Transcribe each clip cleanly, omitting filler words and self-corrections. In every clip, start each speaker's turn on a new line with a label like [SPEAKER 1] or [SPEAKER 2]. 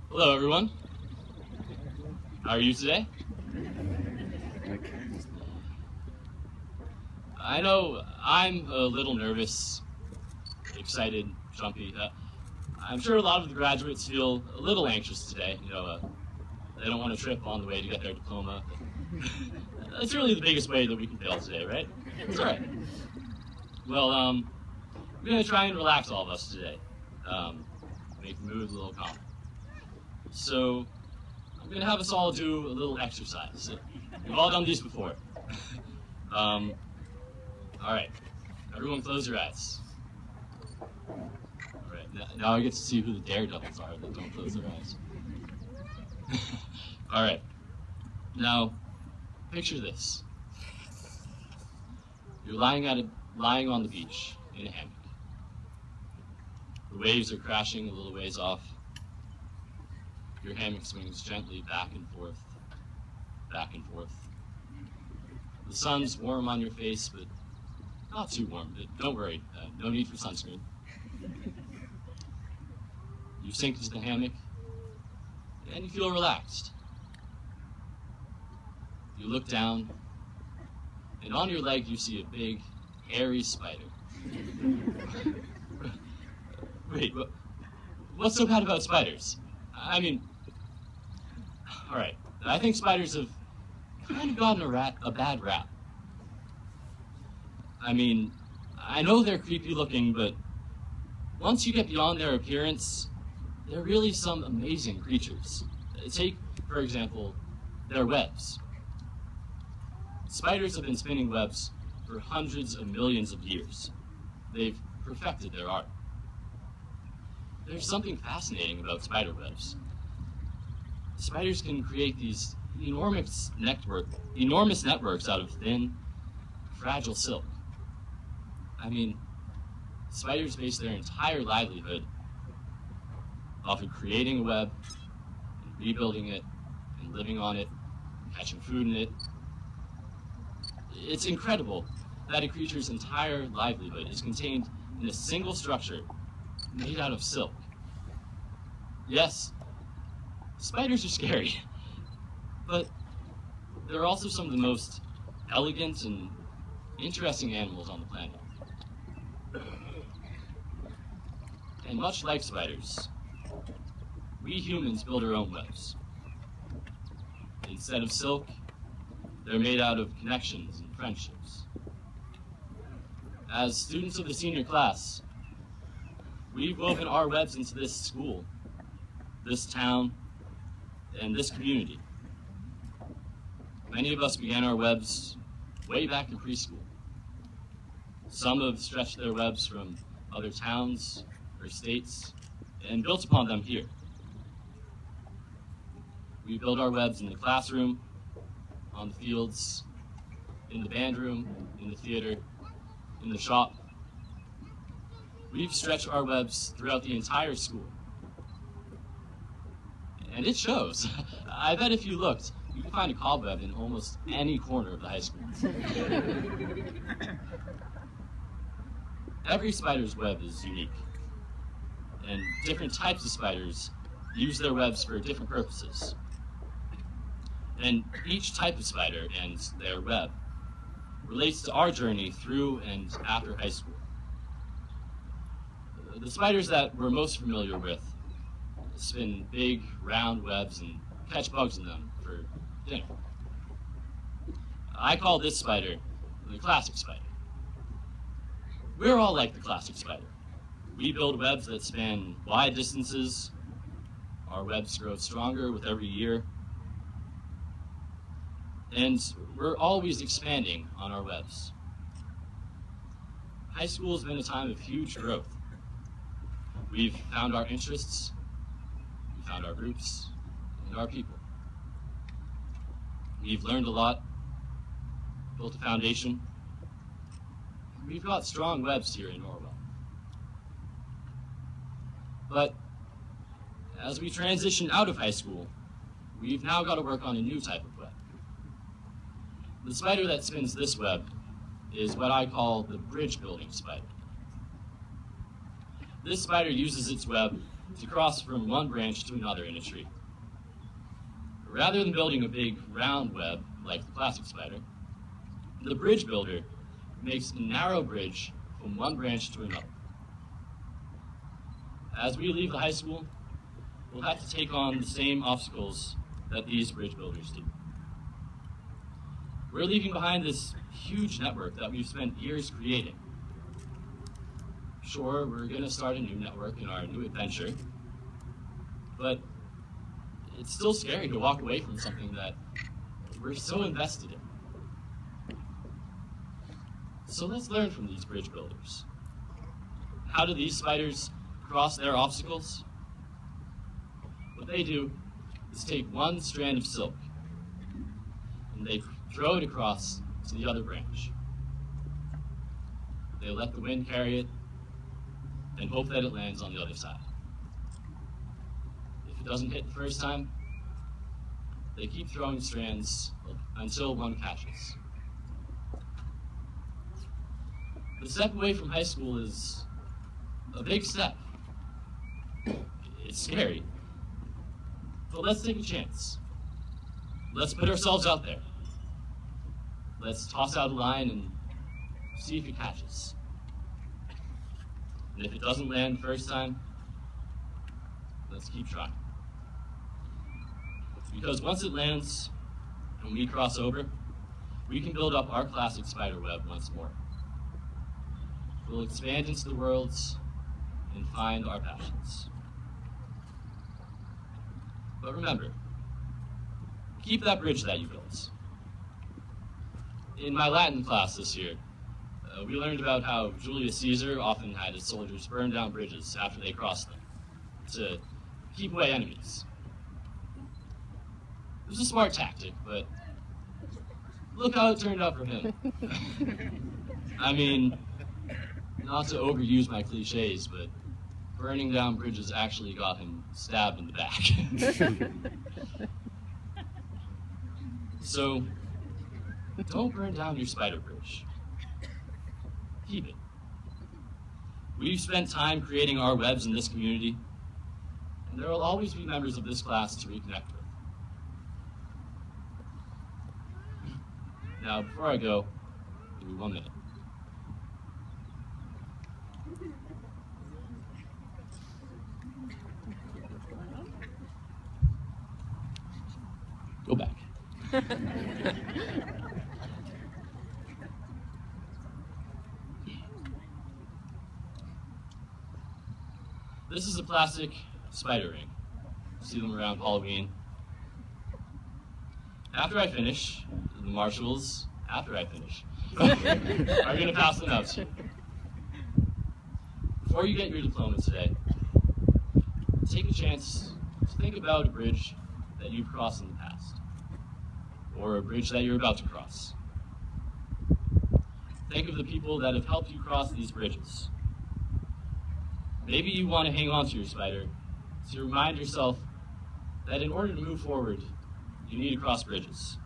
[SPEAKER 1] Hello, everyone. How are you today? I know I'm a little nervous, excited, jumpy. I'm sure a lot of the graduates feel a little anxious today. They don't want to trip on the way to get their diploma. That's really the biggest way that we can fail today, right? It's all right. Well, we're going to try and relax all of us today, make the mood a little calmer. So I'm going to have us all do a little exercise. We've all done these before. All right, everyone close your eyes. All right, now I get to see who the daredevils are that don't close their eyes. All right, now picture this. You're lying on the beach in a hammock. The waves are crashing a little ways off. Your hammock swings gently back and forth, back and forth. The sun's warm on your face, but not too warm. But don't worry, no need for sunscreen. You sink into the hammock, and you feel relaxed. You look down, and on your leg you see a big, hairy spider. Wait, what's so bad about spiders? I mean, all right, I think spiders have kind of gotten a bad rap. I mean, I know they're creepy looking, but once you get beyond their appearance, they're really some amazing creatures. Take, for example, their webs. Spiders have been spinning webs for hundreds of millions of years. They've perfected their art. There's something fascinating about spider webs. Spiders can create these enormous networks out of thin, fragile silk. I mean, spiders base their entire livelihood off of creating a web, and rebuilding it, and living on it, and catching food in it. It's incredible that a creature's entire livelihood is contained in a single structure made out of silk. Yes, spiders are scary, but they're also some of the most elegant and interesting animals on the planet. And much like spiders, we humans build our own webs. Instead of silk, they're made out of connections and friendships. As students of the senior class, we've woven our webs into this school, this town, and this community. Many of us began our webs way back in preschool. Some have stretched their webs from other towns or states and built upon them here. We build our webs in the classroom, on the fields, in the band room, in the theater, in the shop. We've stretched our webs throughout the entire school. And it shows. I bet if you looked, you could find a cobweb in almost any corner of the high school. Every spider's web is unique, and different types of spiders use their webs for different purposes. And each type of spider and their web relates to our journey through and after high school. The spiders that we're most familiar with spin big, round webs and catch bugs in them for dinner. I call this spider the classic spider. We're all like the classic spider. We build webs that span wide distances. Our webs grow stronger with every year. And we're always expanding on our webs. High school has been a time of huge growth. We've found our interests, we found our groups, and our people. We've learned a lot, built a foundation. We've got strong webs here in Norwell. But as we transition out of high school, we've now got to work on a new type of web. The spider that spins this web is what I call the bridge building spider. This spider uses its web to cross from one branch to another in a tree. Rather than building a big round web like the classic spider, the bridge builder makes a narrow bridge from one branch to another. As we leave the high school, we'll have to take on the same obstacles that these bridge builders do. We're leaving behind this huge network that we've spent years creating. Sure, we're going to start a new network in our new adventure, but it's still scary to walk away from something that we're so invested in. So let's learn from these bridge builders. How do these spiders cross their obstacles? What they do is take one strand of silk and they throw it across to the other branch. They let the wind carry it and hope that it lands on the other side. If it doesn't hit the first time, they keep throwing strands until one catches. The step away from high school is a big step. It's scary, but let's take a chance. Let's put ourselves out there. Let's toss out a line and see if it catches. And if it doesn't land the first time, let's keep trying. Because once it lands and we cross over, we can build up our classic spider web once more. We'll expand into the worlds and find our passions. But remember, keep that bridge that you built. In my Latin class this year, we learned about how Julius Caesar often had his soldiers burn down bridges after they crossed them to keep away enemies. It was a smart tactic, but look how it turned out for him. I mean, not to overuse my cliches, but burning down bridges actually got him stabbed in the back. So, don't burn down your spider bridge. Keep it. We've spent time creating our webs in this community, and there will always be members of this class to reconnect with. Now, before I go, give me 1 minute. Go back. This is a plastic spider ring. You see them around Halloween. After I finish, the marshals, are going to pass them out to you. Before you get your diploma today, take a chance to think about a bridge that you've crossed in the past, or a bridge that you're about to cross. Think of the people that have helped you cross these bridges. Maybe you want to hang on to your spider to remind yourself that in order to move forward, you need to cross bridges.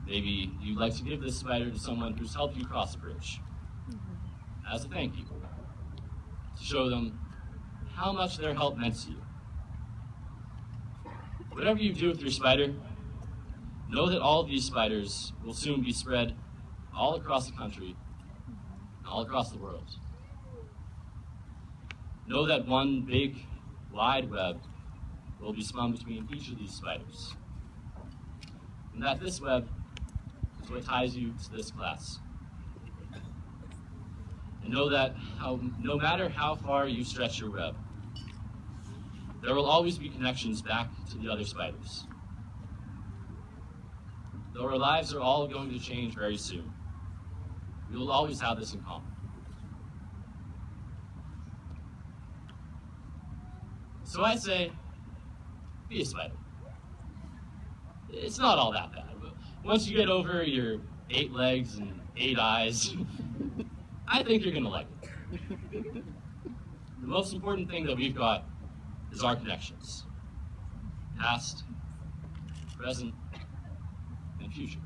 [SPEAKER 1] Maybe you'd like to give this spider to someone who's helped you cross a bridge as a thank you, to show them how much their help meant to you. Whatever you do with your spider, know that all of these spiders will soon be spread all across the country and all across the world. Know that one big, wide web will be spun between each of these spiders, and that this web is what ties you to this class. And know that no matter how far you stretch your web, there will always be connections back to the other spiders. Though our lives are all going to change very soon, we will always have this in common. So I say, be a spider. It's not all that bad. But once you get over your 8 legs and 8 eyes, I think you're going to like it. The most important thing that we've got is our connections. Past, present, and future.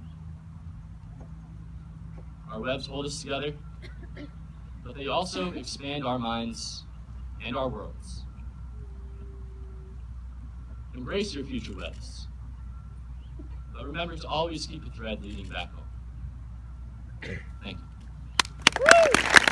[SPEAKER 1] Our webs hold us together, but they also expand our minds and our worlds. Embrace your future webs, but remember to always keep the thread leading back home. Thank you.